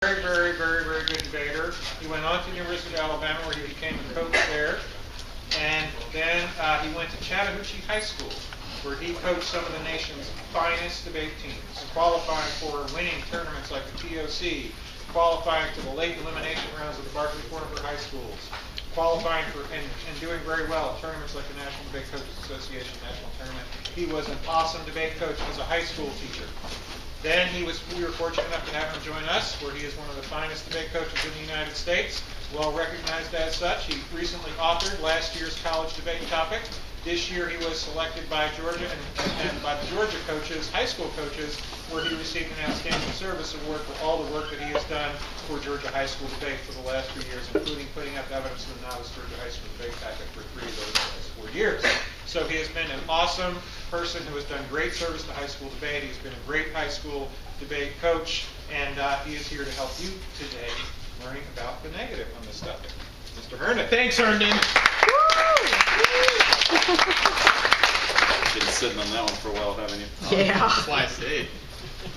Very good debater. He went on to the University of Alabama where he became a coach there. And then he went to Chattahoochee High School where he coached some of the nation's finest debate teams, qualifying for winning tournaments like the TOC, qualifying to the late elimination rounds of the Barkley High Schools, qualifying for and doing very well at tournaments like the National Debate Coaches Association National Tournament. He was an awesome debate coach as a high school teacher. Then we were fortunate enough to have him join us, where he is one of the finest debate coaches in the United States, well recognized as such. He recently authored last year's college debate topic. This year he was selected by Georgia and by the Georgia coaches, high school coaches, where he received an Outstanding Service Award for all the work that he has done for Georgia high school debate for the last 3 years, including putting up evidence in the novice Georgia high school debate packet for 3 of those last 4 years. So he has been an awesome person who has done great service to high school debate. He's been a great high school debate coach, and he is here to help you today learning about the negative on this topic. Mr. Herndon. Thanks, Herndon. Been sitting on that one for a while, haven't you? Yeah. That's why I stayed.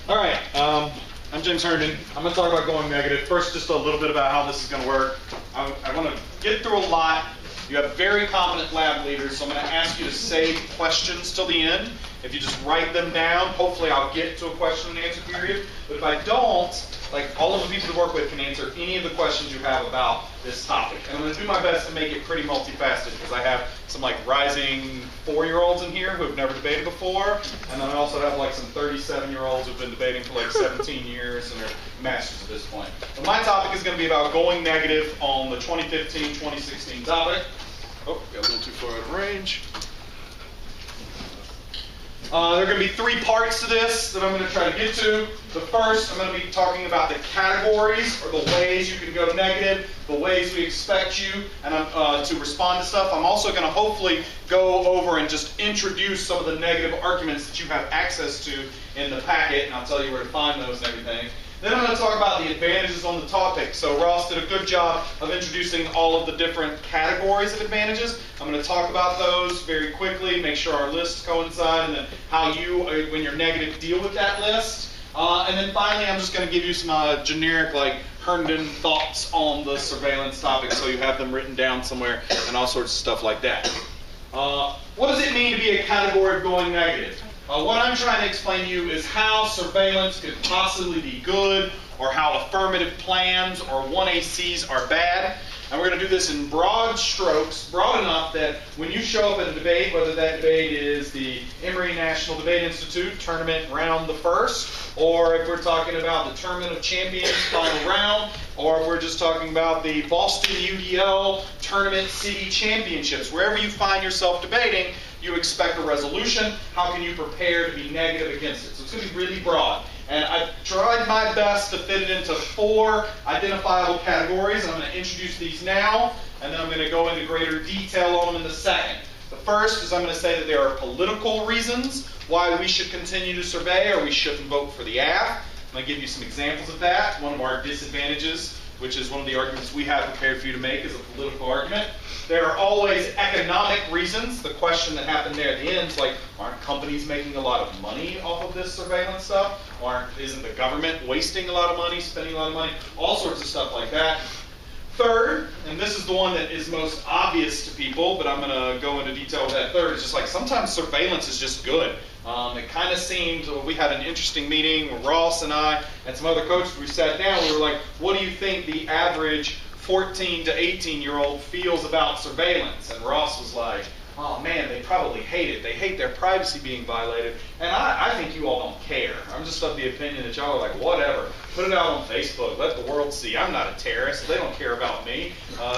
All right. I'm James Herndon. I'm going to talk about going negative. First, just a little bit about how this is going to work. I want to get through a lot. You have very competent lab leaders, so I'm going to ask you to save questions till the end. If you just write them down, hopefully I'll get to a question and answer period. But if I don't, like all of the people who work with can answer any of the questions you have about this topic. And I'm going to do my best to make it pretty multifaceted because I have some like rising 4-year-olds in here who have never debated before. And then I also have like some 37-year-olds who've been debating for like 17 years and are masters at this point. But my topic is going to be about going negative on the 2015-2016 topic. Oh, got a little too far out of range. There are going to be 3 parts to this that I'm going to try to get to. The first, I'm going to be talking about the categories or the ways you can go negative, the ways we expect you to respond to stuff. I'm also going to hopefully go over and just introduce some of the negative arguments that you have access to in the packet, and I'll tell you where to find those and everything. Then I'm going to talk about the advantages on the topic. So Ross did a good job of introducing all of the different categories of advantages. I'm going to talk about those very quickly, make sure our lists coincide, and then how you, when you're negative, deal with that list. And then finally, I'm just going to give you some generic, like, Herndon thoughts on the surveillance topic, so you have them written down somewhere and all sorts of stuff like that. What does it mean to be a category of going negative? What I'm trying to explain to you is how surveillance could possibly be good, or how affirmative plans or 1ACs are bad. And we're going to do this in broad strokes, broad enough that when you show up at a debate, whether that debate is the Emory National Debate Institute Tournament Round the First, or if we're talking about the Tournament of Champions Final Round, or if we're just talking about the Boston UDL Tournament City Championships, wherever you find yourself debating, you expect a resolution. How can you prepare to be negative against it? So it's going to be really broad. And I've tried my best to fit it into 4 identifiable categories, and I'm going to introduce these now, and then I'm going to go into greater detail on them in a second. The first is I'm going to say that there are political reasons why we should continue to survey or we shouldn't vote for the AF. I'm going to give you some examples of that. One of our disadvantages, which is one of the arguments we have prepared for you to make, is a political argument. There are always economic reasons. The question that happened there at the end is like, aren't companies making a lot of money off of this surveillance stuff? Isn't the government wasting a lot of money, spending a lot of money? All sorts of stuff like that. Third, and this is the one that is most obvious to people, but I'm going to go into detail with that third, is just like sometimes surveillance is just good. It kind of seemed, we had an interesting meeting with Ross and I and some other coaches. We sat down, we were like, what do you think the average 14 to 18-year-old feels about surveillance? And Ross was like, oh man, they probably hate it. They hate their privacy being violated. And I think you all don't care. I'm just of the opinion that y'all are like, whatever. Put it out on Facebook. Let the world see. I'm not a terrorist. They don't care about me.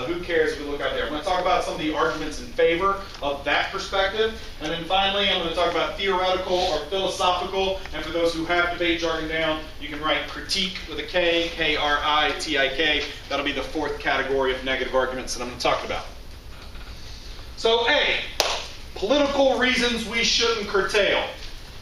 Who cares if we look out there? I'm going to talk about some of the arguments in favor of that perspective. And then finally, I'm going to talk about theoretical or philosophical. And for those who have debate jargon down, you can write critique with a K, K-R-I-T-I-K. That'll be the 4th category of negative arguments that I'm going to talk about. So A, political reasons we shouldn't curtail.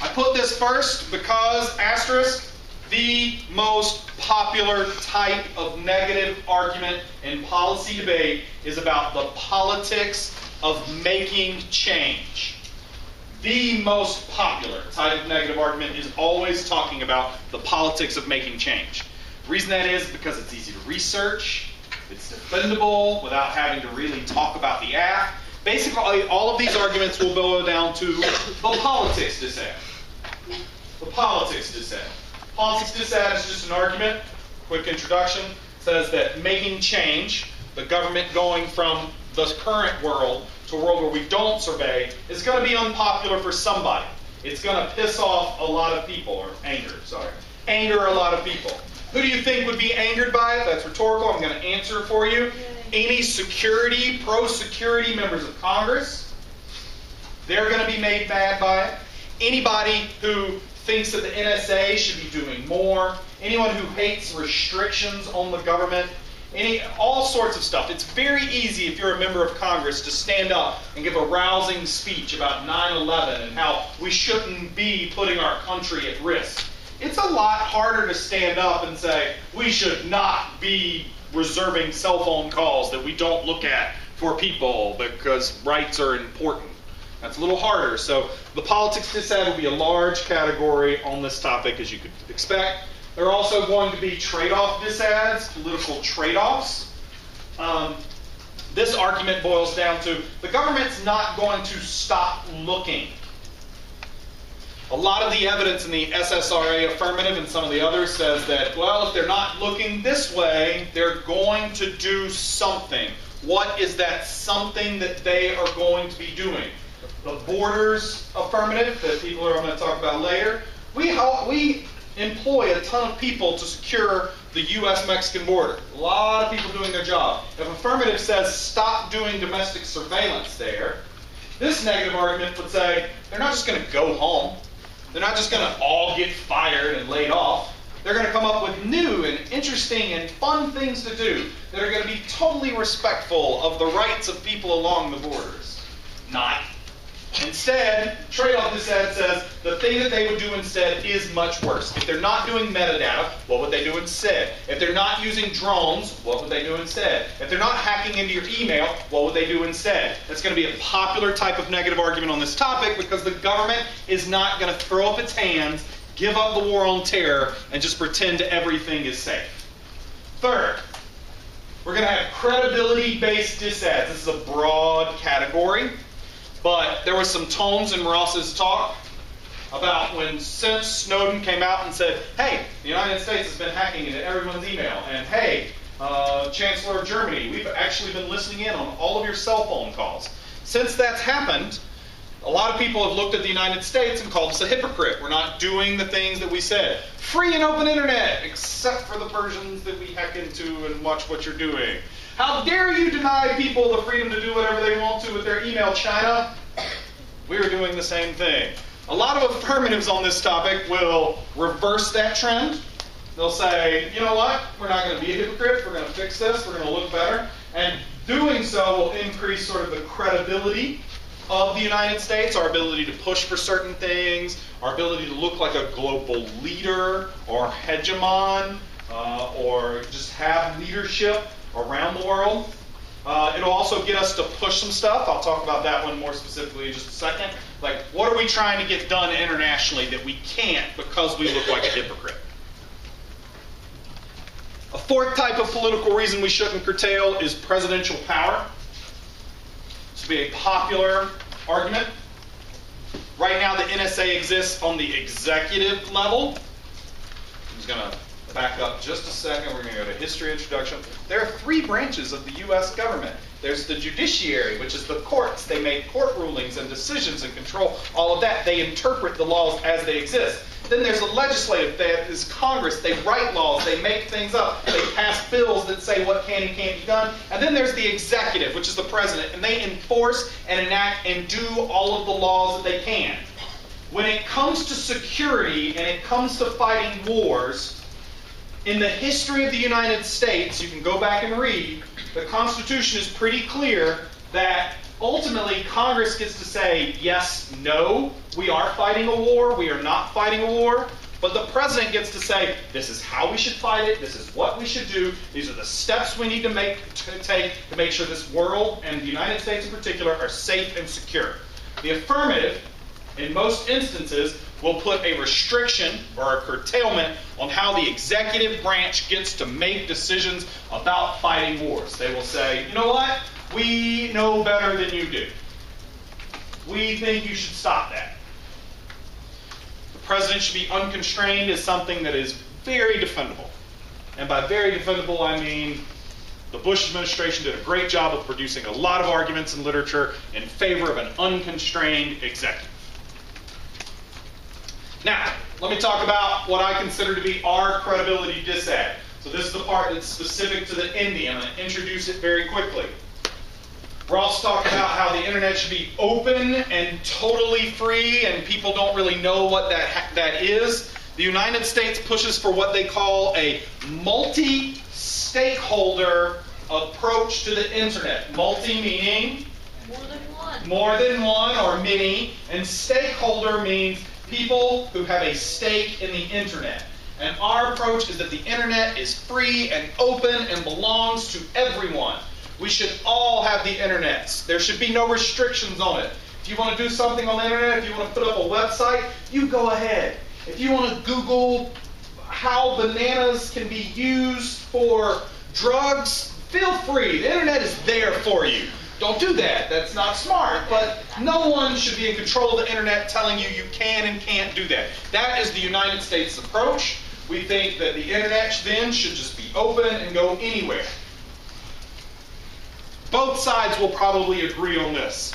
I put this first because, asterisk, the most popular type of negative argument in policy debate is about the politics of making change. The most popular type of negative argument is always talking about the politics of making change. The reason that is because it's easy to research, it's defendable without having to really talk about the act. Basically, all of these arguments will boil down to the politics dissent. The politics dissent. Politics dissent is just an argument. Quick introduction. Says that making change, the government going from the current world to a world where we don't survey, is going to be unpopular for somebody. It's going to piss off a lot of people, or anger a lot of people. Who do you think would be angered by it? That's rhetorical. I'm going to answer it for you. Any security, pro-security members of Congress, they're going to be made mad by it. Anybody who thinks that the NSA should be doing more, anyone who hates restrictions on the government, all sorts of stuff. It's very easy if you're a member of Congress to stand up and give a rousing speech about 9/11 and how we shouldn't be putting our country at risk. It's a lot harder to stand up and say we should not be reserving cell phone calls that we don't look at for people because rights are important. That's a little harder. So the politics dissent will be a large category on this topic, as you could expect. There are also going to be trade-off disads, political trade-offs. This argument boils down to the government's not going to stop looking. A lot of the evidence in the SSRA affirmative and some of the others says that, well, if they're not looking this way, they're going to do something. What is that something that they are going to be doing? The borders affirmative that people are going to talk about later, we employ a ton of people to secure the U.S.-Mexican border. A lot of people doing their job. If affirmative says stop doing domestic surveillance there, this negative argument would say they're not just going to go home. They're not just going to all get fired and laid off. They're going to come up with new and interesting and fun things to do that are going to be totally respectful of the rights of people along the borders. Not. Instead, trade-off dissent says the thing that they would do instead is much worse. If they're not doing metadata, what would they do instead? If they're not using drones, what would they do instead? If they're not hacking into your email, what would they do instead? That's going to be a popular type of negative argument on this topic because the government is not going to throw up its hands, give up the war on terror, and just pretend everything is safe. Third, we're going to have credibility-based disads. This is a broad category. But there was some tones in Ross's talk about when since Snowden came out and said, hey, the United States has been hacking into everyone's email. And hey, Chancellor of Germany, we've actually been listening in on all of your cell phone calls. Since that's happened, a lot of people have looked at the United States and called us a hypocrite. We're not doing the things that we said. Free and open internet, except for the versions that we hack into and watch what you're doing. How dare you deny people the freedom to do whatever they want to with their email, China? We're doing the same thing. A lot of affirmatives on this topic will reverse that trend. They'll say, you know what? We're not going to be a hypocrite. We're going to fix this. We're going to look better. And doing so will increase sort of the credibility of the United States, our ability to push for certain things, our ability to look like a global leader or hegemon or just have leadership around the world. It'll also get us to push some stuff. I'll talk about that one more specifically in just a second. Like, what are we trying to get done internationally that we can't because we look like a hypocrite? A fourth type of political reason we shouldn't curtail is presidential power. This would be a popular argument. Right now, the NSA exists on the executive level. I'm just going to back up just a second. We're going to go to history introduction. There are three branches of the U.S. government. There's the judiciary, which is the courts. They make court rulings and decisions and control all of that. They interpret the laws as they exist. Then there's the legislative, that is Congress. They write laws, they make things up, they pass bills that say what can and can't be done. And then there's the executive, which is the president, and they enforce and enact and do all of the laws that they can. When it comes to security and it comes to fighting wars, in the history of the United States, you can go back and read, the Constitution is pretty clear that ultimately Congress gets to say, yes, no, we are fighting a war, we are not fighting a war, but the president gets to say, this is how we should fight it, this is what we should do, these are the steps we need to take to make sure this world, and the United States in particular, are safe and secure. The affirmative, in most instances, will put a restriction or a curtailment on how the executive branch gets to make decisions about fighting wars. They will say, you know what? We know better than you do. We think you should stop that. The president should be unconstrained is something that is very defendable. And by very defendable, I mean the Bush administration did a great job of producing a lot of arguments in literature in favor of an unconstrained executive. Now, let me talk about what I consider to be our credibility disad. So this is the part that's specific to the ENDI. I'm going to introduce it very quickly. We're also talking about how the internet should be open and totally free, and people don't really know what that is. The United States pushes for what they call a multi-stakeholder approach to the internet. Multi meaning? More than one. More than one or many. And stakeholder means people who have a stake in the internet. And our approach is that the internet is free and open and belongs to everyone. We should all have the internet. There should be no restrictions on it. If you want to do something on the internet, if you want to put up a website, you go ahead. If you want to Google how bananas can be used for drugs, feel free. The internet is there for you. Don't do that. That's not smart. But no one should be in control of the internet telling you you can and can't do that. That is the United States approach. We think that the internet then should just be open and go anywhere. Both sides will probably agree on this.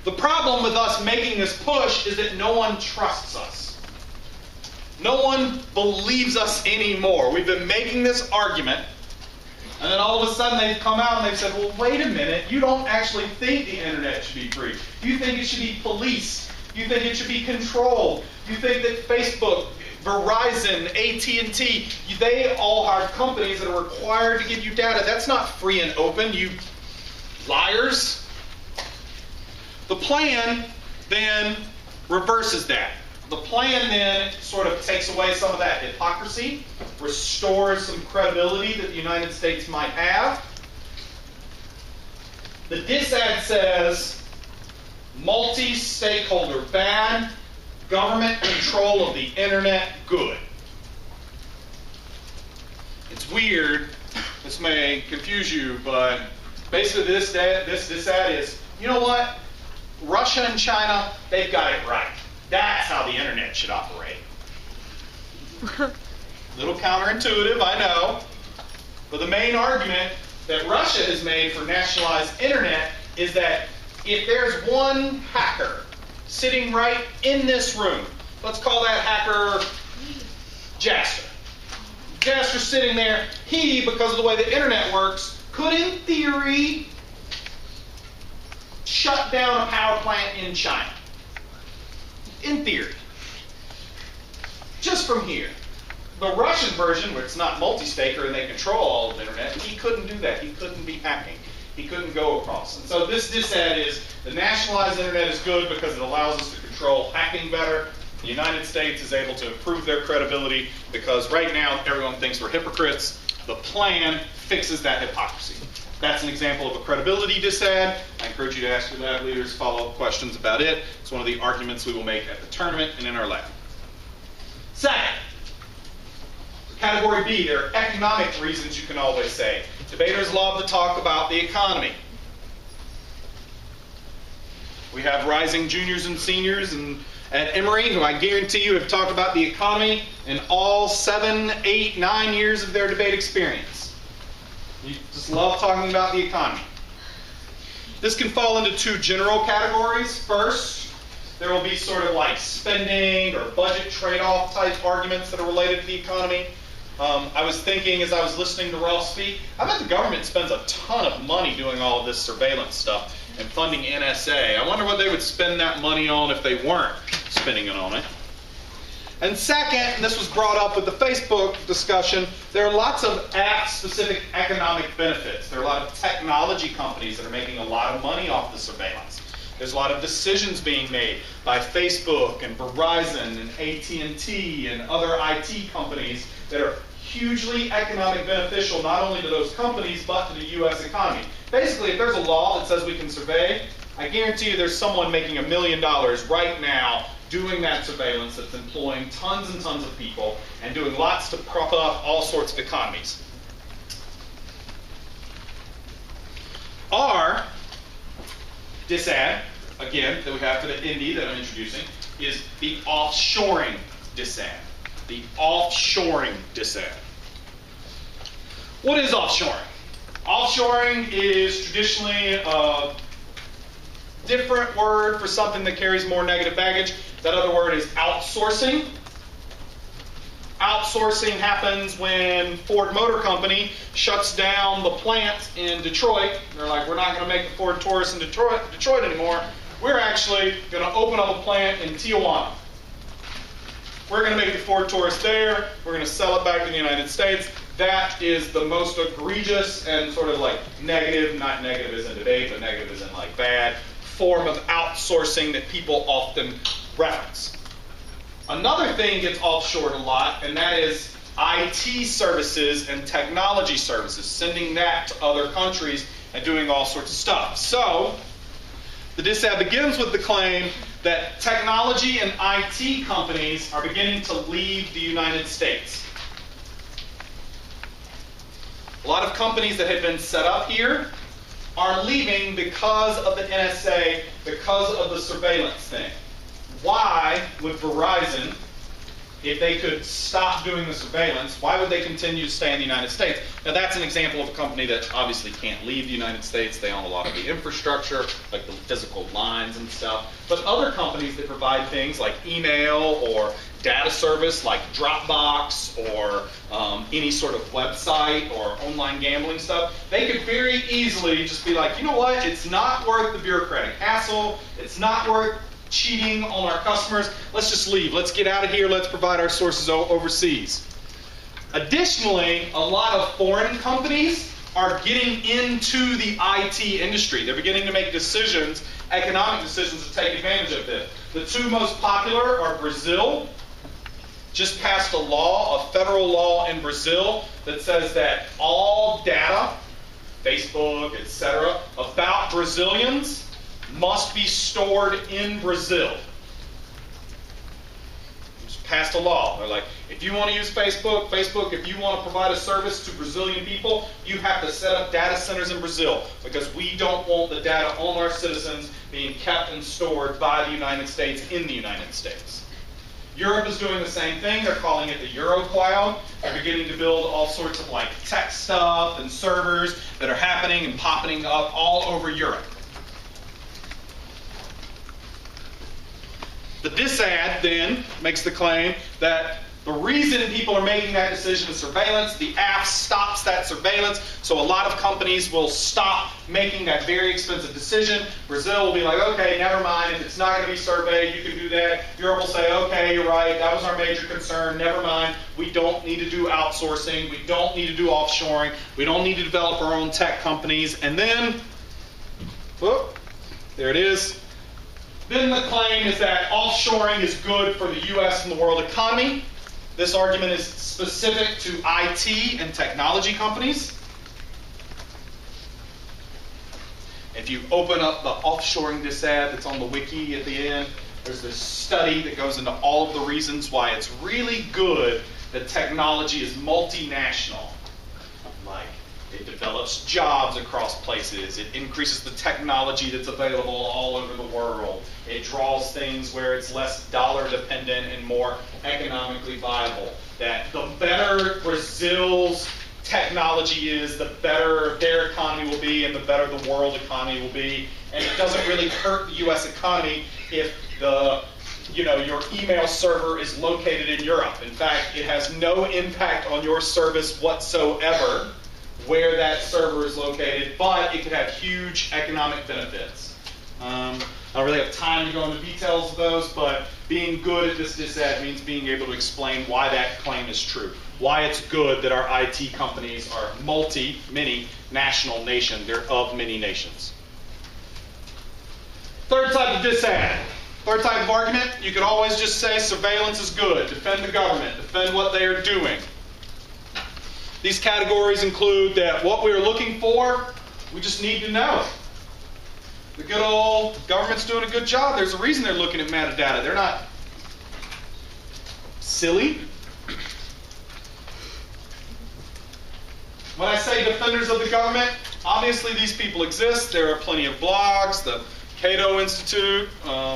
The problem with us making this push is that no one trusts us. No one believes us anymore. We've been making this argument, and then all of a sudden they've come out and they've said, well, wait a minute, you don't actually think the internet should be free. You think it should be policed. You think it should be controlled. You think that Facebook, Verizon, AT&T, they all are companies that are required to give you data. That's not free and open, you liars. The plan then reverses that. The plan then sort of takes away some of that hypocrisy, restores some credibility that the United States might have. The disad says multi-stakeholder bad, government control of the internet good. It's weird, this may confuse you, but basically this disad is, you know what? Russia and China, they've got it right. That's how the internet should operate. Little counterintuitive, I know. But the main argument that Russia has made for nationalized internet is that if there's one hacker sitting right in this room, let's call that hacker Jaster. Jaster's sitting there, he, because of the way the internet works, could in theory shut down a power plant in China. In theory. Just from here. The Russian version, where it's not multi-staker and they control all of the internet, he couldn't do that. He couldn't be hacking. He couldn't go across. And so this disad is the nationalized internet is good because it allows us to control hacking better. The United States is able to improve their credibility because right now everyone thinks we're hypocrites. The plan fixes that hypocrisy. That's an example of a credibility disad. I encourage you to ask your lab leaders follow-up questions about it. It's one of the arguments we will make at the tournament and in our lab. Second, category B, there are economic reasons you can always say. Debaters love to talk about the economy. We have rising juniors and seniors at Emory, who I guarantee you have talked about the economy in all 7, 8, 9 years of their debate experience. You just love talking about the economy. This can fall into two general categories. First, there will be sort of like spending or budget trade-off type arguments that are related to the economy. I was thinking as I was listening to Ross speak, I bet the government spends a ton of money doing all of this surveillance stuff and funding NSA. I wonder what they would spend that money on if they weren't spending it on it. And second, and this was brought up with the Facebook discussion, there are lots of app-specific economic benefits. There are a lot of technology companies that are making a lot of money off the surveillance. There's a lot of decisions being made by Facebook and Verizon and AT&T and other IT companies that are hugely economic beneficial not only to those companies but to the U.S. economy. Basically, if there's a law that says we can survey, I guarantee you there's someone making $1 million right now doing that surveillance, that's employing tons and tons of people and doing lots to prop up all sorts of economies. Our disad, again, that we have for the ENDI that I'm introducing, is the offshoring disad. The offshoring disad. What is offshoring? Offshoring is traditionally a different word for something that carries more negative baggage. That other word is outsourcing. Outsourcing happens when Ford Motor Company shuts down the plant in Detroit. They're like, we're not going to make the Ford Taurus in Detroit anymore. We're actually going to open up a plant in Tijuana. We're going to make the Ford Taurus there. We're going to sell it back in the United States. That is the most egregious and sort of like negative, not negative as in debate, but negative as in like bad, form of outsourcing that people often reference. Another thing gets offshored a lot, and that is IT services and technology services, sending that to other countries and doing all sorts of stuff. So, the disad begins with the claim that technology and IT companies are beginning to leave the United States. A lot of companies that had been set up here are leaving because of the NSA, because of the surveillance thing. Why would Verizon, if they could stop doing the surveillance, why would they continue to stay in the United States? Now that's an example of a company that obviously can't leave the United States. They own a lot of the infrastructure, like the physical lines and stuff. But other companies that provide things like email or data service like Dropbox or any sort of website or online gambling stuff, they could very easily just be like, you know what, it's not worth the bureaucratic hassle, it's not worth cheating on our customers, let's just leave, let's get out of here, let's provide our sources overseas. Additionally, a lot of foreign companies are getting into the IT industry. They're beginning to make decisions, economic decisions, to take advantage of this. The two most popular are Brazil. Just passed a law, a federal law in Brazil that says that all data, Facebook, etc., about Brazilians must be stored in Brazil. Just passed a law. They're like, if you want to use Facebook, if you want to provide a service to Brazilian people, you have to set up data centers in Brazil because we don't want the data on our citizens being kept and stored by the United States in the United States. Europe is doing the same thing. They're calling it the Euro Cloud. They're beginning to build all sorts of like tech stuff and servers that are happening and popping up all over Europe. The disad then makes the claim that the reason people are making that decision is surveillance. The app stops that surveillance, so a lot of companies will stop making that very expensive decision. Brazil will be like, okay, never mind, if it's not going to be surveyed, you can do that. Europe will say, okay, you're right, that was our major concern, never mind, we don't need to do outsourcing, we don't need to do offshoring, we don't need to develop our own tech companies, and then, whoop, there it is. Then the claim is that offshoring is good for the U.S. and the world economy. This argument is specific to IT and technology companies. If you open up the offshoring disad that's on the wiki at the end, there's this study that goes into all of the reasons why it's really good that technology is multinational. Like, it develops jobs across places. It increases the technology that's available all over the world. It draws things where it's less dollar dependent and more economically viable. That the better Brazil's technology is, the better their economy will be and the better the world economy will be. And it doesn't really hurt the U.S. economy if your email server is located in Europe. In fact, it has no impact on your service whatsoever where that server is located, but it could have huge economic benefits. I don't really have time to go into details of those, but being good at this disad means being able to explain why that claim is true. Why it's good that our IT companies are many national nation. They're of many nations. Third type of disad. Third type of argument, you could always just say surveillance is good. Defend the government. Defend what they are doing. These categories include that what we are looking for, we just need to know. The good old government's doing a good job. There's a reason they're looking at metadata. They're not silly. When I say defenders of the government, obviously these people exist. There are plenty of blogs. The Cato Institute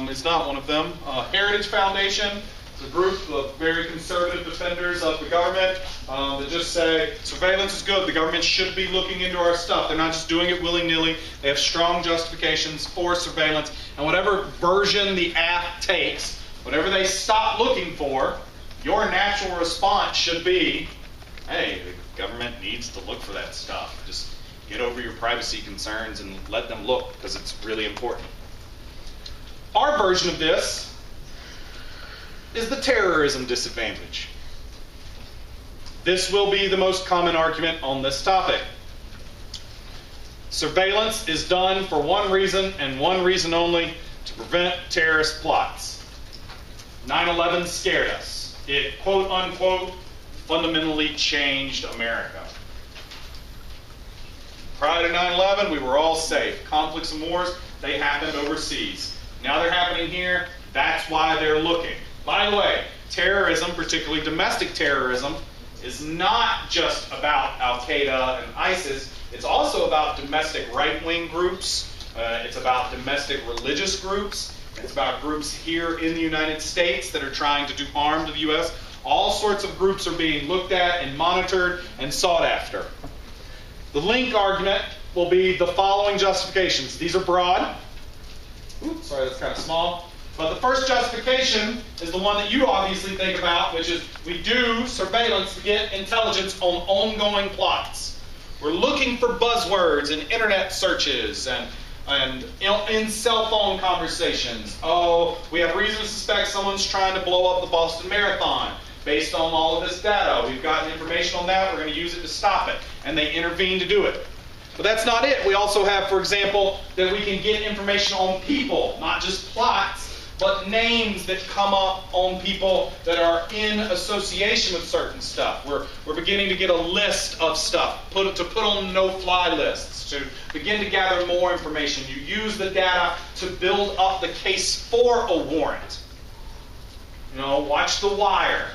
is not one of them. Heritage Foundation is a group of very conservative defenders of the government that just say surveillance is good. The government should be looking into our stuff. They're not just doing it willy-nilly. They have strong justifications for surveillance. And whatever version the app takes, whatever they stop looking for, your natural response should be, hey, the government needs to look for that stuff. Just get over your privacy concerns and let them look, because it's really important. Our version of this is the terrorism disadvantage. This will be the most common argument on this topic. Surveillance is done for one reason and one reason only: to prevent terrorist plots. 9/11 scared us. It, quote unquote, fundamentally changed America. Prior to 9/11, we were all safe. Conflicts and wars, they happened overseas. Now they're happening here. That's why they're looking. By the way, terrorism, particularly domestic terrorism, is not just about Al-Qaeda and ISIS. It's also about domestic right-wing groups. It's about domestic religious groups. It's about groups here in the United States that are trying to do harm to the U.S. All sorts of groups are being looked at and monitored and sought after. The link argument will be the following justifications. These are broad. Oops, sorry, that's kind of small. But the first justification is the one that you obviously think about, which is we do surveillance to get intelligence on ongoing plots. We're looking for buzzwords in internet searches and in cell phone conversations. Oh, we have reason to suspect someone's trying to blow up the Boston Marathon. Based on all of this data, we've gotten information on that, we're going to use it to stop it. And they intervene to do it. But that's not it. We also have, for example, that we can get information on people, not just plots, but names that come up on people that are in association with certain stuff. We're beginning to get a list of stuff, to put on no-fly lists, to begin to gather more information. You use the data to build up the case for a warrant. You know, watch The Wire.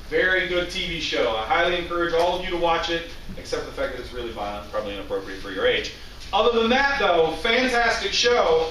Very good TV show. I highly encourage all of you to watch it, except for the fact that it's really violent, probably inappropriate for your age. Other than that, though, fantastic show.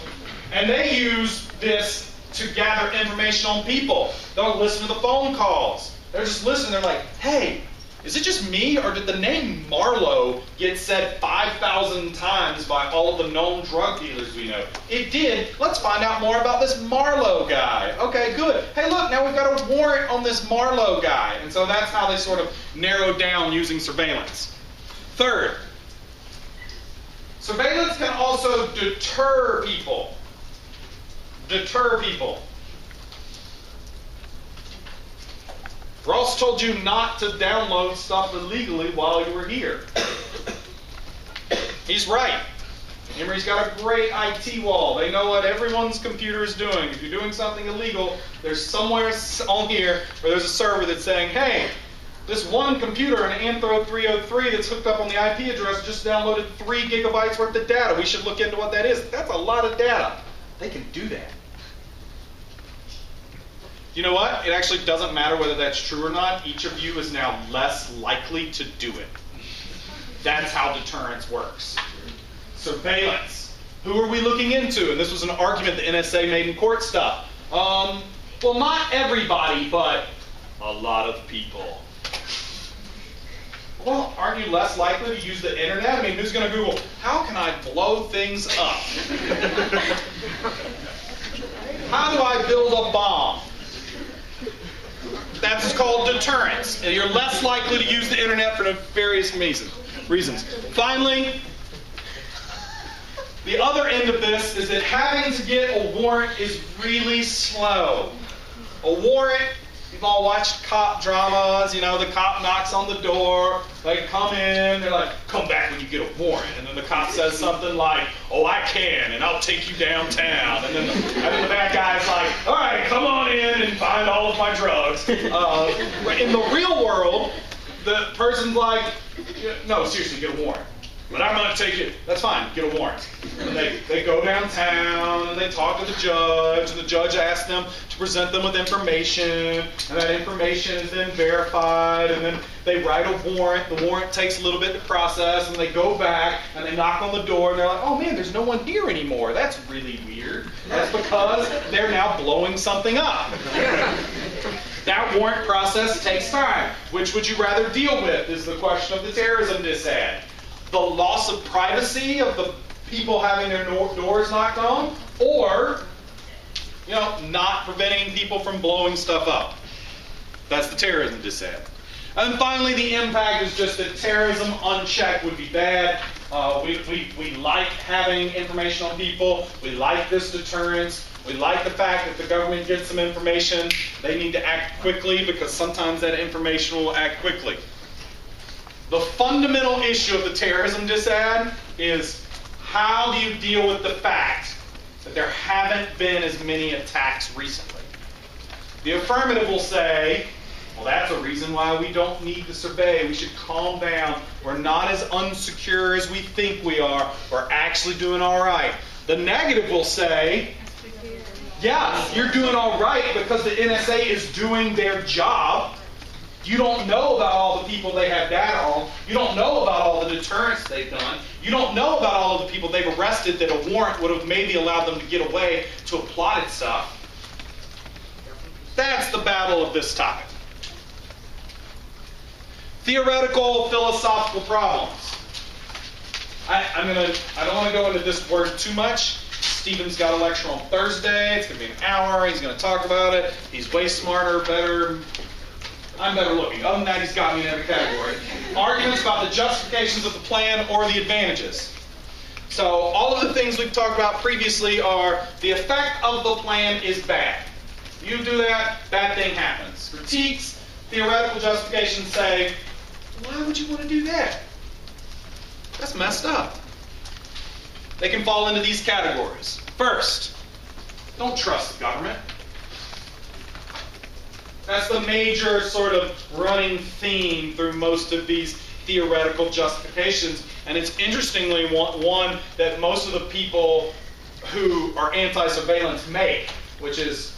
And they use this to gather information on people. They'll listen to the phone calls. They're just listening. They're like, hey, is it just me, or did the name Marlowe get said 5,000 times by all of the known drug dealers we know? It did. Let's find out more about this Marlowe guy. Okay, good. Hey, look, now we've got a warrant on this Marlowe guy. And so that's how they sort of narrow down using surveillance. Third, surveillance can also deter people. Deter people. Ross told you not to download stuff illegally while you were here. He's right. Emory's got a great IT wall. They know what everyone's computer is doing. If you're doing something illegal, there's somewhere on here where there's a server that's saying, hey, this one computer, an Anthro 303 that's hooked up on the IP address, just downloaded 3 gigabytes worth of data. We should look into what that is. That's a lot of data. They can do that. You know what? It actually doesn't matter whether that's true or not. Each of you is now less likely to do it. That's how deterrence works. Surveillance. Who are we looking into? And this was an argument the NSA made in court stuff. Well, not everybody, but a lot of people. Well, aren't you less likely to use the internet? I mean, who's going to Google, how can I blow things up? How do I build a bomb? That's called deterrence. And you're less likely to use the internet for various reasons. Finally, the other end of this is that having to get a warrant is really slow. A warrant, you've all watched cop dramas, you know, the cop knocks on the door, they come in, they're like, come back when you get a warrant. And then the cop says something like, oh, I can, and I'll take you downtown. And then the bad guy's like, all right, come on in and find all of my drugs. In the real world, the person's like, no, seriously, get a warrant. But I'm going to take it. That's fine. Get a warrant. And they go downtown and they talk to the judge. And the judge asks them to present them with information. And that information is then verified. And then they write a warrant. The warrant takes a little bit to process. And they go back and they knock on the door. And they're like, oh man, there's no one here anymore. That's really weird. That's because they're now blowing something up. That warrant process takes time. Which would you rather deal with is the question of the terrorism disadvantage. The loss of privacy of the people having their doors knocked on, or not preventing people from blowing stuff up. That's the terrorism disadvantage. And finally, the impact is just that terrorism unchecked would be bad. We like having information on people. We like this deterrence. We like the fact that the government gets some information. They need to act quickly because sometimes that information will act quickly. The fundamental issue of the terrorism disadvantage is how do you deal with the fact that there haven't been as many attacks recently? The affirmative will say, well, that's a reason why we don't need to survey. We should calm down. We're not as unsecure as we think we are. We're actually doing all right. The negative will say, yeah, you're doing all right because the NSA is doing their job. You don't know about all the people they have data on. You don't know about all the deterrence they've done. You don't know about all of the people they've arrested that a warrant would have maybe allowed them to get away to have plotted stuff. That's the battle of this topic. Theoretical, philosophical problems. I don't want to go into this word too much. Stephen's got a lecture on Thursday. It's going to be an hour. He's going to talk about it. He's way smarter, better. I'm better looking. Other than that, he's got me in every category. Arguments about the justifications of the plan or the advantages. So all of the things we've talked about previously are the effect of the plan is bad. You do that, bad thing happens. Critiques, theoretical justifications say, why would you want to do that? That's messed up. They can fall into these categories. First, don't trust the government. That's the major sort of running theme through most of these theoretical justifications. And it's interestingly one that most of the people who are anti-surveillance make, which is,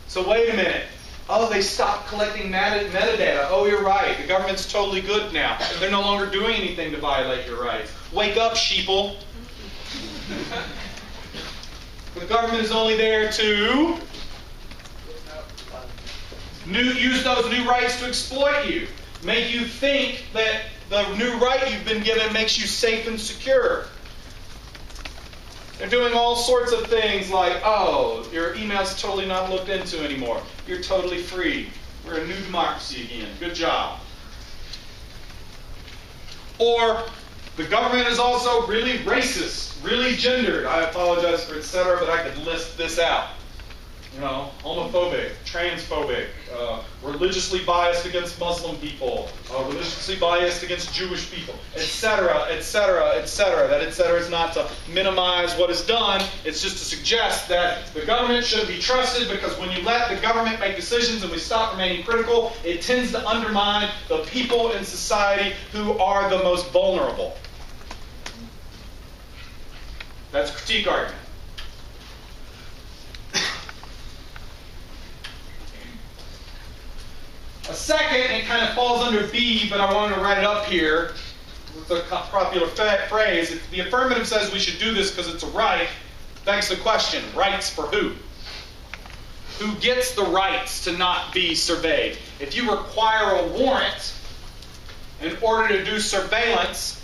so wait a minute. Oh, they stopped collecting metadata. Oh, you're right. The government's totally good now. They're no longer doing anything to violate your rights. Wake up, sheeple. The government is only there to use those new rights to exploit you. Make you think that the new right you've been given makes you safe and secure. They're doing all sorts of things like, oh, your email's totally not looked into anymore. You're totally free. We're a new democracy again. Good job. Or the government is also really racist, really gendered. I apologize for etc., but I could list this out. Homophobic, transphobic, religiously biased against Muslim people, religiously biased against Jewish people, etc., etc., etc. That etc. is not to minimize what is done. It's just to suggest that the government should be trusted because when you let the government make decisions and we stop remaining critical, it tends to undermine the people in society who are the most vulnerable. That's a critique argument. A second, it kind of falls under B, but I wanted to write it up here. It's a popular phrase. If the affirmative says we should do this because it's a right, begs the question, rights for who? Who gets the rights to not be surveyed? If you require a warrant in order to do surveillance,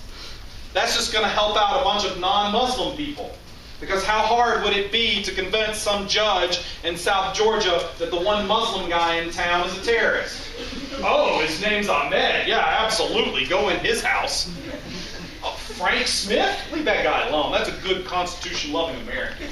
that's just going to help out a bunch of non-Muslim people. Because how hard would it be to convince some judge in South Georgia that the one Muslim guy in town is a terrorist? Oh, his name's Ahmed. Yeah, absolutely. Go in his house. Frank Smith? Leave that guy alone. That's a good Constitution-loving American.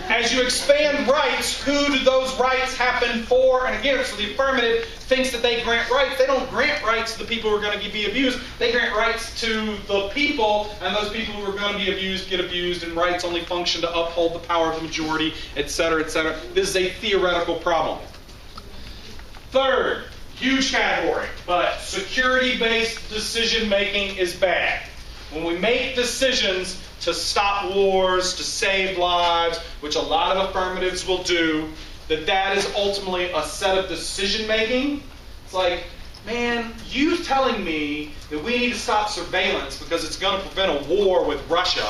As you expand rights, who do those rights happen for? And again, so the affirmative thinks that they grant rights. They don't grant rights to the people who are going to be abused. They grant rights to the people, and those people who are going to be abused get abused, and rights only function to uphold the power of the majority, etc., etc. This is a theoretical problem. Third, Huge category, but security-based decision-making is bad. When we make decisions to stop wars, to save lives, which a lot of affirmatives will do, that is ultimately a set of decision-making. It's like, man, you telling me that we need to stop surveillance because it's going to prevent a war with Russia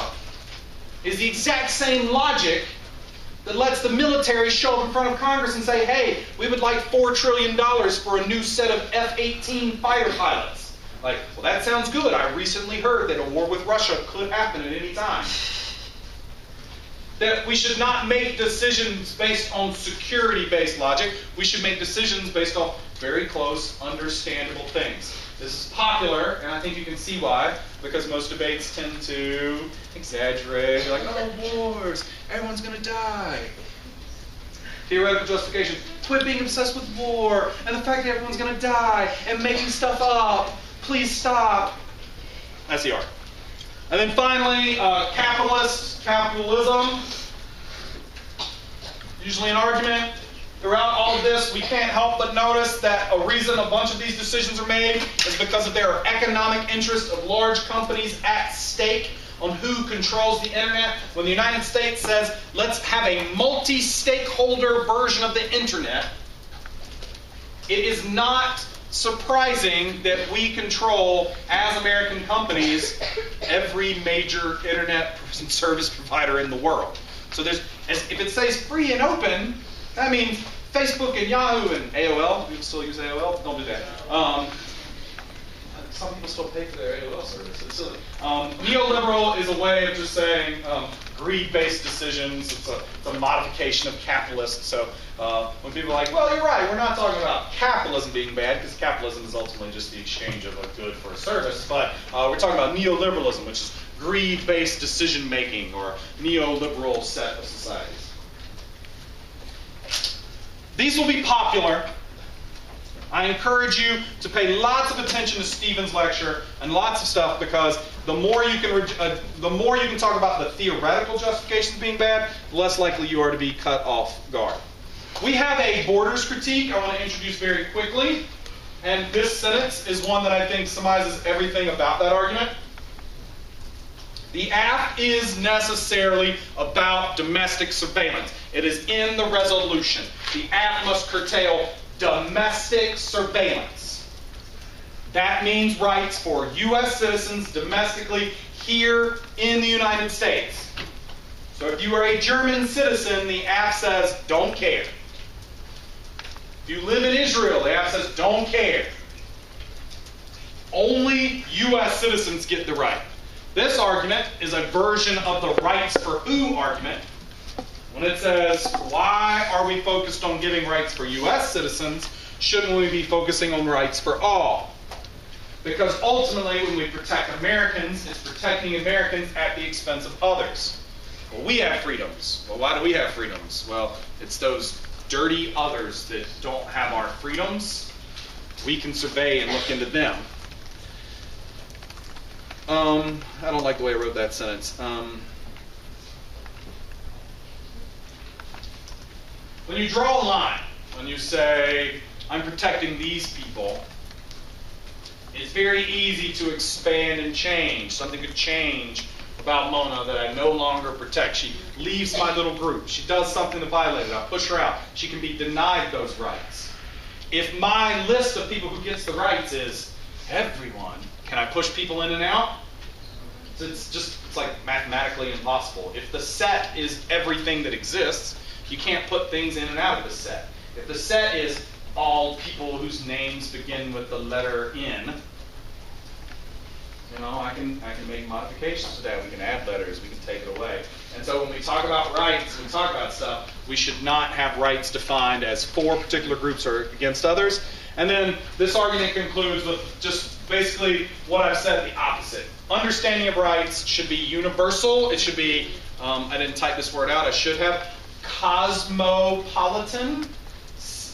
is the exact same logic that lets the military show up in front of Congress and say, hey, we would like $4 trillion for a new set of F-18 fighter pilots. Like, well, that sounds good. I recently heard that a war with Russia could happen at any time. That we should not make decisions based on security-based logic. We should make decisions based on very close, understandable things. This is popular, and I think you can see why, because most debates tend to exaggerate. You're like, oh, wars, everyone's going to die. Theoretical justification, quit being obsessed with war, and the fact that everyone's going to die, and making stuff up. Please stop. That's the argument. And then finally, capitalism. Usually an argument. Throughout all of this, we can't help but notice that a reason a bunch of these decisions are made is because of there are economic interests of large companies at stake on who controls the internet. When the United States says, let's have a multi-stakeholder version of the internet, it is not surprising that we control, as American companies, every major internet service provider in the world. So if it says free and open, that means Facebook and Yahoo and AOL. People still use AOL? Don't do that. Some people still pay for their AOL service. It's silly. Neoliberal is a way of just saying greed-based decisions. It's a modification of capitalist. So when people are like, well, you're right, we're not talking about capitalism being bad, because capitalism is ultimately just the exchange of a good for a service, but we're talking about neoliberalism, which is greed-based decision-making, or neoliberal set of societies. These will be popular. I encourage you to pay lots of attention to Stephen's lecture and lots of stuff, because the more you can talk about the theoretical justifications being bad, the less likely you are to be cut off guard. We have a borders critique I want to introduce very quickly, and this sentence is one that I think summarizes everything about that argument. The act is necessarily about domestic surveillance. It is in the resolution. The act must curtail domestic surveillance. That means rights for U.S. citizens domestically here in the United States. So if you are a German citizen, the act says, don't care. If you live in Israel, the act says, don't care. Only U.S. citizens get the right. This argument is a version of the rights for who argument. When it says, why are we focused on giving rights for U.S. citizens, shouldn't we be focusing on rights for all? Because ultimately, when we protect Americans, it's protecting Americans at the expense of others. Well, we have freedoms. Well, why do we have freedoms? Well, it's those dirty others that don't have our freedoms. We can survey and look into them. I don't like the way I wrote that sentence. When you draw a line, when you say, I'm protecting these people, it's very easy to expand and change. Something could change about Mona that I no longer protect. She leaves my little group. She does something to violate it. I push her out. She can be denied those rights. If my list of people who gets the rights is everyone, can I push people in and out? It's like mathematically impossible. If the set is everything that exists, you can't put things in and out of the set. If the set is all people whose names begin with the letter N, I can make modifications to that. We can add letters. We can take it away. And so when we talk about rights, when we talk about stuff, we should not have rights defined as for particular groups or against others. And then this argument concludes with just basically what I've said, the opposite. Understanding of rights should be universal. It should be, I didn't type this word out, I should have, cosmopolitan,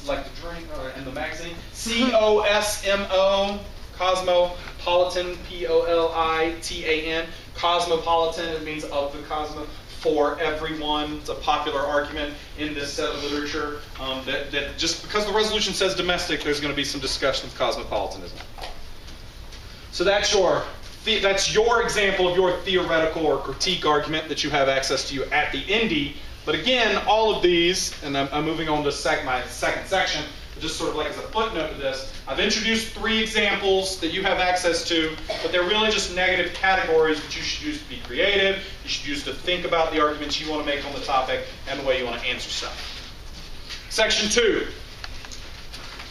like the drink in the magazine, C-O-S-M-O, cosmopolitan, P-O-L-I-T-A-N, cosmopolitan, it means of the cosmos, for everyone. It's a popular argument in this set of literature that just because the resolution says domestic, there's going to be some discussion of cosmopolitanism. So that's your example of your theoretical or critique argument that you have access to at the ENDI. But again, all of these, and I'm moving on to my second section, just sort of like as a footnote to this, I've introduced 3 examples that you have access to, but they're really just negative categories that you should use to be creative, you should use to think about the arguments you want to make on the topic, and the way you want to answer stuff. Section 2,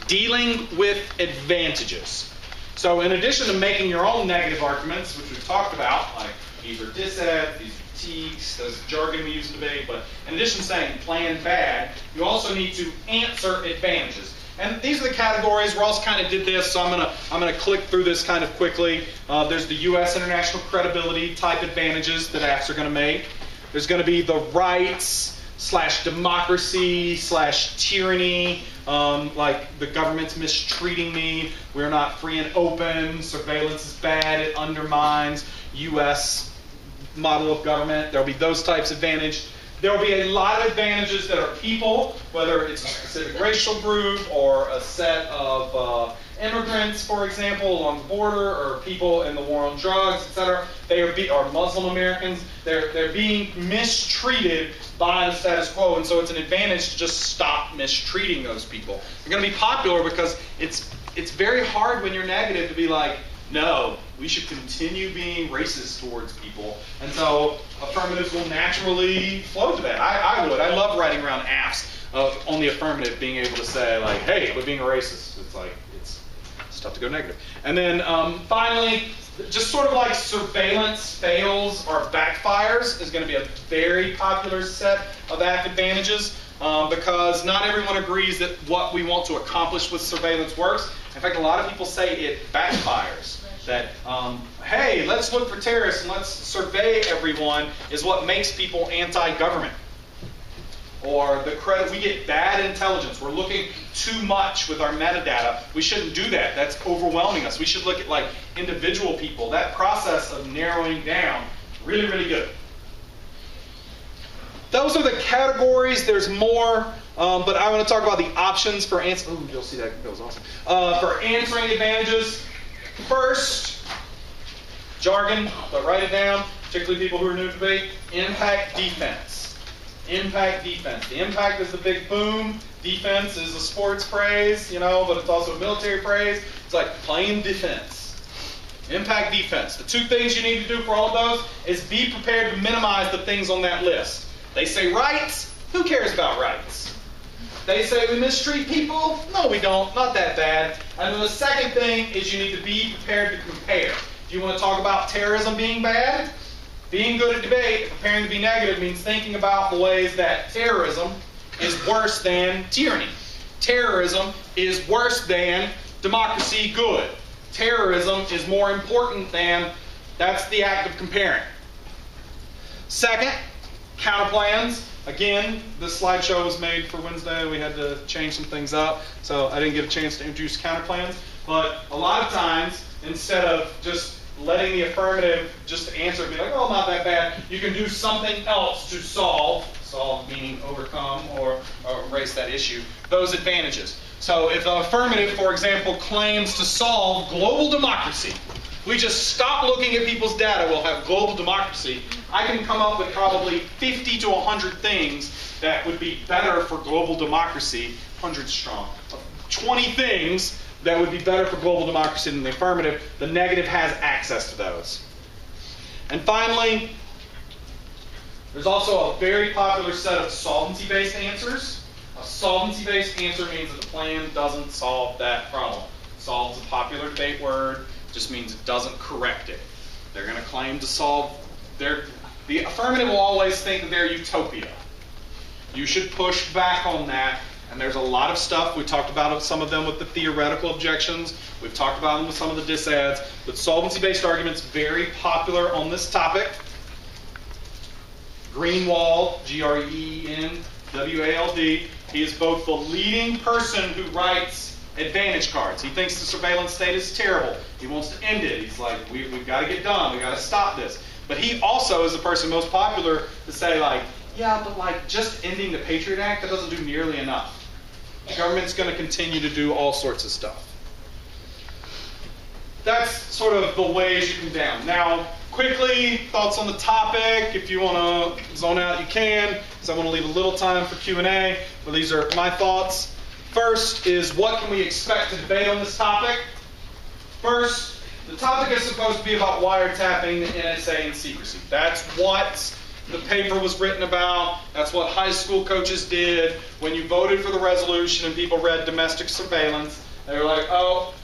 dealing with advantages. So in addition to making your own negative arguments, which we've talked about, like these are disads, these are critiques, those jargon we use in debate, but in addition to saying plan bad, you also need to answer advantages. And these are the categories. Ross kind of did this, so I'm gonna click through this kind of quickly. There's the U.S. international credibility type advantages that apps are going to make. There's going to be the rights / democracy / tyranny, like the government's mistreating me, we're not free and open, surveillance is bad, it undermines U.S. model of government. There'll be those types of advantage. There'll be a lot of advantages that are people, whether it's a specific racial group or a set of immigrants, for example, along the border, or people in the war on drugs, etc. Or Muslim Americans. They're being mistreated by the status quo, and so it's an advantage to just stop mistreating those people. They're going to be popular because it's very hard when you're negative to be like, no, we should continue being racist towards people. And so affirmatives will naturally flow to that. I would. I love writing around apps on the affirmative, being able to say, like, hey, quit being a racist. It's like, it's tough to go negative. And then finally, just sort of like surveillance fails or backfires is going to be a very popular set of app advantages because not everyone agrees that what we want to accomplish with surveillance works. In fact, a lot of people say it backfires. That, hey, let's look for terrorists and let's survey everyone is what makes people anti-government. Or we get bad intelligence. We're looking too much with our metadata. We shouldn't do that. That's overwhelming us. We should look at like individual people. That process of narrowing down, really, really good. Those are the categories. There's more, but I want to talk about the options for answering. Oh, you'll see that. That was awesome. For answering advantages. First, jargon, but write it down, particularly people who are new to debate, impact defense. Impact defense. The impact is the big boom. Defense is a sports phrase, but it's also a military phrase. It's like plain defense. Impact defense. The 2 things you need to do for all of those is be prepared to minimize the things on that list. They say rights. Who cares about rights? They say we mistreat people. No, we don't. Not that bad. And then the second thing is you need to be prepared to compare. If you want to talk about terrorism being bad, being good at debate, preparing to be negative means thinking about the ways that terrorism is worse than tyranny. Terrorism is worse than democracy good. Terrorism is more important than, that's the act of comparing. Second, counterplans. Again, this slideshow was made for Wednesday. We had to change some things up, so I didn't get a chance to introduce counterplans. But a lot of times, instead of just letting the affirmative just answer and be like, oh, not that bad, you can do something else to solve meaning overcome or erase that issue, those advantages. So if the affirmative, for example, claims to solve global democracy, we just stop looking at people's data, we'll have global democracy. I can come up with probably 50 to 100 things that would be better for global democracy, 100 strong. 20 things that would be better for global democracy than the affirmative. The negative has access to those. And finally, there's also a very popular set of solvency-based answers. A solvency-based answer means that the plan doesn't solve that problem. Solve is a popular debate word. Just means it doesn't correct it. They're going to claim to solve the affirmative will always think that they're utopia. You should push back on that, and there's a lot of stuff. We talked about some of them with the theoretical objections. We've talked about them with some of the disads. But solvency-based arguments, very popular on this topic. Greenwald, Greenwald, he is both the leading person who writes advantage cards. He thinks the surveillance state is terrible. He wants to end it. He's like, we've got to get done. We've got to stop this. But he also is the person most popular to say, like, yeah, but like just ending the Patriot Act, that doesn't do nearly enough. The government's going to continue to do all sorts of stuff. That's sort of the ways you can down. Now, quickly, thoughts on the topic. If you want to zone out, you can, because I want to leave a little time for Q&A. But these are my thoughts. First is, what can we expect to debate on this topic? First, the topic is supposed to be about wiretapping the NSA and secrecy. That's what the paper was written about. That's what high school coaches did when you voted for the resolution and people read domestic surveillance. They were like, oh,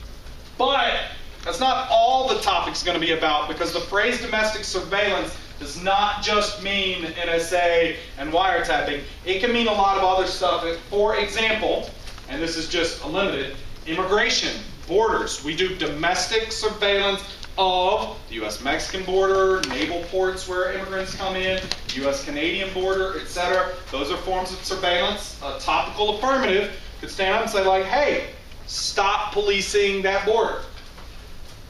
but that's not all the topic's going to be about, because the phrase domestic surveillance does not just mean NSA and wiretapping. It can mean a lot of other stuff. For example, and this is just a limited, immigration, borders. We do domestic surveillance of the U.S.-Mexican border, naval ports where immigrants come in, U.S.-Canadian border, etc. Those are forms of surveillance. A topical affirmative could stand up and say, like, hey, stop policing that border.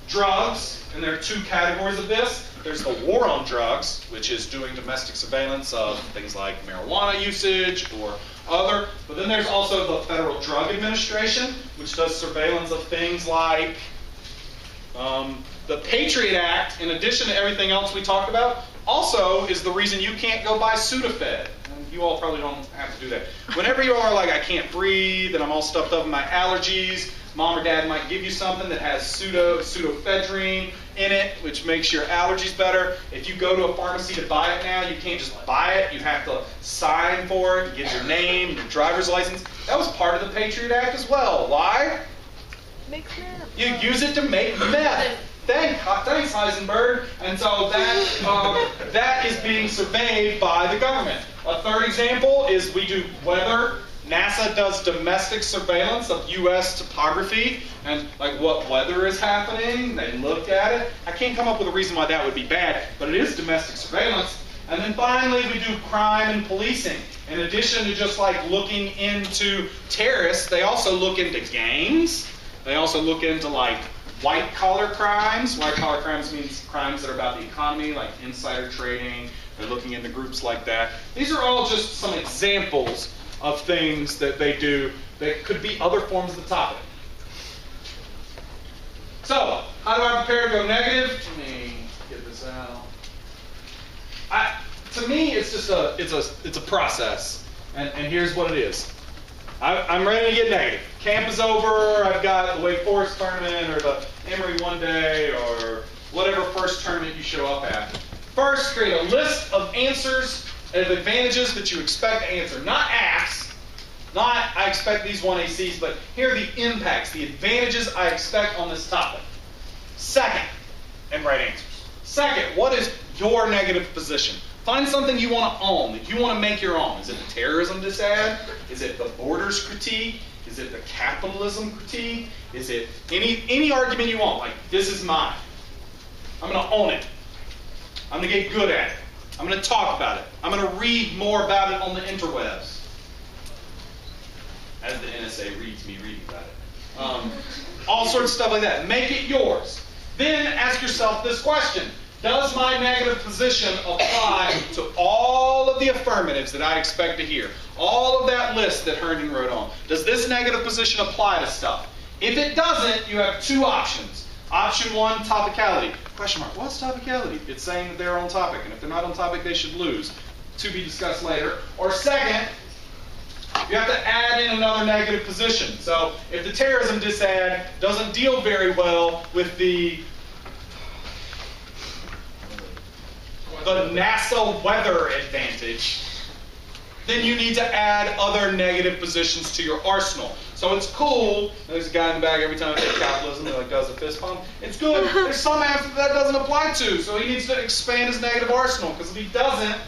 Drugs, and there are two categories of this. There's the war on drugs, which is doing domestic surveillance of things like marijuana usage or other. But then there's also the Federal Drug Administration, which does surveillance of things like the Patriot Act, in addition to everything else we talked about, also is the reason you can't go buy Sudafed. And you all probably don't have to do that. Whenever you are like, I can't breathe, and I'm all stuffed up with my allergies, Mom or Dad might give you something that has pseudoephedrine in it, which makes your allergies better. If you go to a pharmacy to buy it now, you can't just buy it. You have to sign for it, give your name, your driver's license. That was part of the Patriot Act as well. Why? Makes meth. You use it to make meth. Thanks, Heisenberg. And so that is being surveyed by the government. A third example is we do weather. NASA does domestic surveillance of U.S. topography and like what weather is happening. They look at it. I can't come up with a reason why that would be bad, but it is domestic surveillance. And then finally, we do crime and policing. In addition to just like looking into terrorists, they also look into gangs. They also look into like white-collar crimes. White-collar crimes means crimes that are about the economy, like insider trading. They're looking into groups like that. These are all just some examples of things that they do that could be other forms of the topic. So, how do I prepare to go negative? Let me get this out. To me, it's just a process, and here's what it is. I'm ready to get negative. Camp is over. I've got the Wake Forest tournament or the Emory one day or whatever first tournament you show up at. First, create a list of answers and advantages that you expect to answer. Not asks, not I expect these 1 ACs, but here are the impacts, the advantages I expect on this topic. Second, and write answers. Second, what is your negative position? Find something you want to own, that you want to make your own. Is it the terrorism disad? Is it the borders critique? Is it the capitalism critique? Is it any argument you want? Like, this is mine. I'm going to own it. I'm going to get good at it. I'm going to talk about it. I'm going to read more about it on the interwebs. As the NSA reads me reading about it. All sorts of stuff like that. Make it yours. Then ask yourself this question. Does my negative position apply to all of the affirmatives that I expect to hear? All of that list that Herndon wrote on. Does this negative position apply to stuff? If it doesn't, you have two options. Option one, topicality. Question mark, what's topicality? It's saying that they're on topic, and if they're not on topic, they should lose. To be discussed later. Or second, you have to add in another negative position. So if the terrorism disad doesn't deal very well with the NASA weather advantage, then you need to add other negative positions to your arsenal. So it's cool. There's a guy in the back every time I say capitalism, he like does a fist pump. It's good. There's some answers that doesn't apply to, so he needs to expand his negative arsenal, because if he doesn't,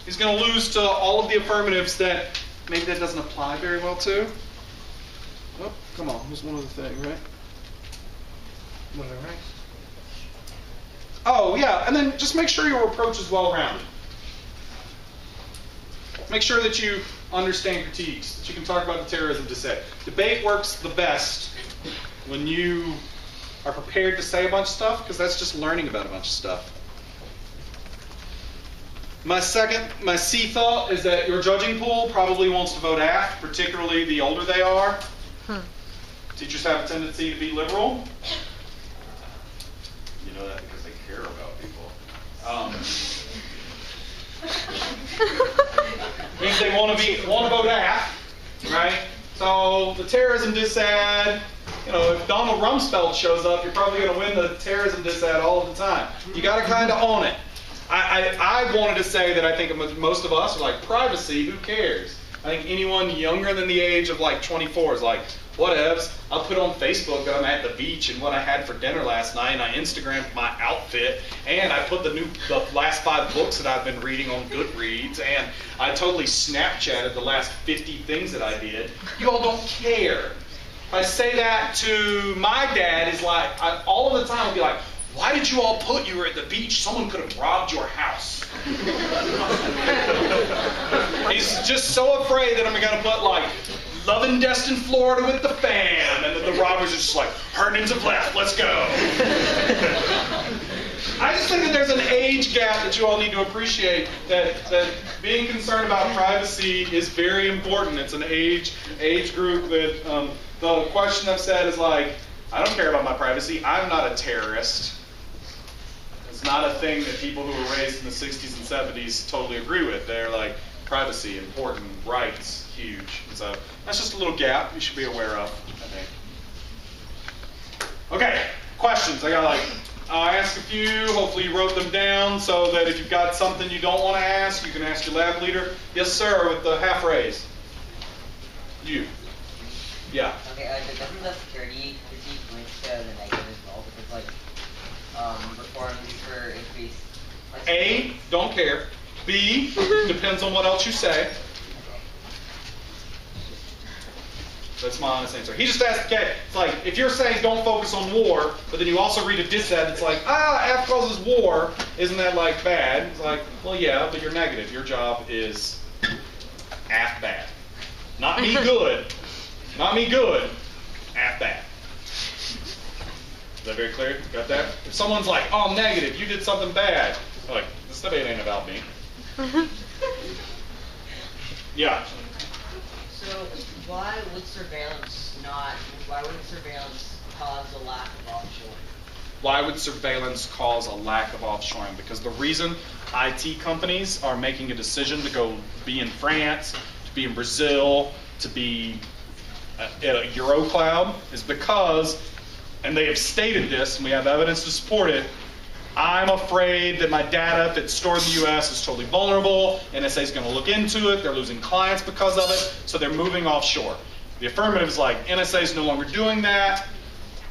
he's going to lose to all of the affirmatives that maybe that doesn't apply very well to. Oh, come on. There's one other thing, right? Whatever, right? Oh, yeah, and then just make sure your approach is well-rounded. Make sure that you understand critiques, that you can talk about the terrorism dissent. Debate works the best when you are prepared to say a bunch of stuff, because that's just learning about a bunch of stuff. My C thought is that your judging pool probably wants to vote aft, particularly the older they are. Teachers have a tendency to be liberal. You know that because they care about people. Means they want to vote aft, right? So the terrorism dissad, if Donald Rumsfeld shows up, you're probably going to win the terrorism dissad all of the time. You got to kind of own it. I wanted to say that I think most of us are like, privacy, who cares? I think anyone younger than the age of like 24 is like, whatevs. I'll put on Facebook that I'm at the beach and what I had for dinner last night, and I Instagrammed my outfit, and I put the last 5 books that I've been reading on Goodreads, and I totally Snapchatted the last 50 things that I did. You all don't care. If I say that to my dad, is like, all of the time I'll be like, why did you all put you were at the beach? Someone could have robbed your house. He's just so afraid that I'm going to put like, love in Destin, Florida with the fam, and then the robbers are just like, Herndon's have left, let's go. I just think that there's an age gap that you all need to appreciate, that being concerned about privacy is very important. It's an age group that, the question I've said is like, I don't care about my privacy, I'm not a terrorist. It's not a thing that people who were raised in the 60s and 70s totally agree with. They're like, privacy, important, rights, huge. And so that's just a little gap you should be aware of, I think. Okay, questions. I asked a few. Hopefully you wrote them down so that if you've got something you don't want to ask, you can ask your lab leader. Yes, sir, with the half raise. You. Yeah. Okay, doesn't the security critique link to the negative as well? Because like, reforms for increased... A, don't care. B, depends on what else you say. That's my honest answer. He just asked, okay, it's like, if you're saying don't focus on war, but then you also read a dissent, it's like, F causes war, isn't that like bad? It's like, well, yeah, but you're negative. Your job is F bad. Not me good. Not me good. F bad. Is that very clear? Got that? If someone's like, oh, I'm negative, you did something bad, I'm like, this debate ain't about me. Yeah. So why wouldn't surveillance cause a lack of offshoring? Why would surveillance cause a lack of offshoring? Because the reason IT companies are making a decision to go be in France, to be in Brazil, to be at a Eurocloud is because, and they have stated this, and we have evidence to support it, I'm afraid that my data, if it's stored in the US, is totally vulnerable. NSA is going to look into it. They're losing clients because of it, so they're moving offshore. The affirmative is like, NSA is no longer doing that.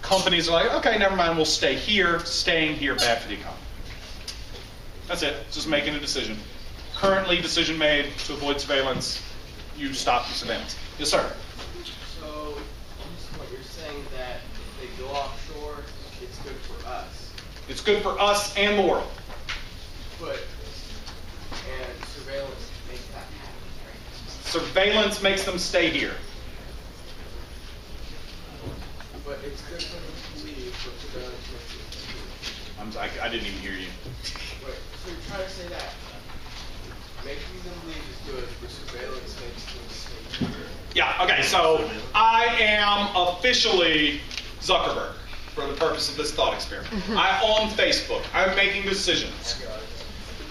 Companies are like, okay, never mind, we'll stay here. Staying here, bad for the economy. That's it. It's just making a decision. Currently, decision made to avoid surveillance. You stop the surveillance. Yes, sir. So, what you're saying that if they go offshore, it's good for us. It's good for us and the world. And surveillance makes that happen, right? Surveillance makes them stay here. But it's good for them to leave, but surveillance makes them stay. I didn't even hear you. Right. So you're trying to say that making them leave is good, but surveillance makes them stay here. Yeah, okay, so I am officially Zuckerberg for the purpose of this thought experiment. I own Facebook. I'm making decisions.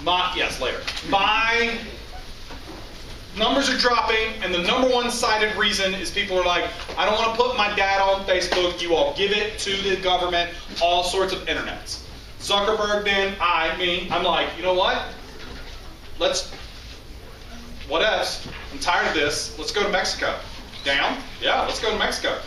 Yes, later. My numbers are dropping, and the number one cited reason is people are like, I don't want to put my data on Facebook. You all give it to the government, all sorts of internets. Zuckerberg then, I'm like, you know what? What else? I'm tired of this. Let's go to Mexico. Down? Yeah, let's go to Mexico.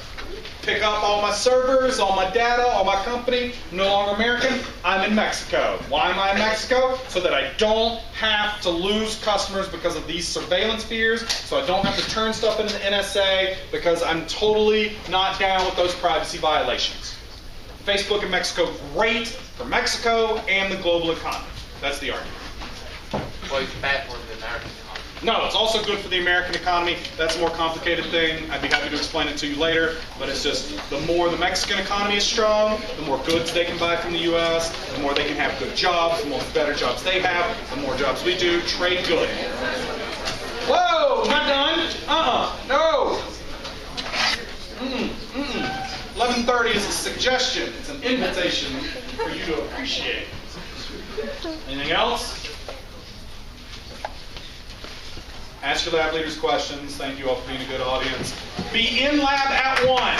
Pick up all my servers, all my data, all my company. I'm no longer American. I'm in Mexico. Why am I in Mexico? So that I don't have to lose customers because of these surveillance fears. So I don't have to turn stuff into the NSA because I'm totally not down with those privacy violations. Facebook in Mexico, great for Mexico and the global economy. That's the argument. Well, it's bad for the American economy. No, it's also good for the American economy. That's a more complicated thing. I'd be happy to explain it to you later. But it's just the more the Mexican economy is strong, the more goods they can buy from the U.S., the more they can have good jobs, the more better jobs they have, the more jobs we do. Trade good. Whoa, not done. No. 11:30 is a suggestion. It's an invitation for you to appreciate. Anything else? Ask your lab leaders questions. Thank you all for being a good audience. Be in lab at 1.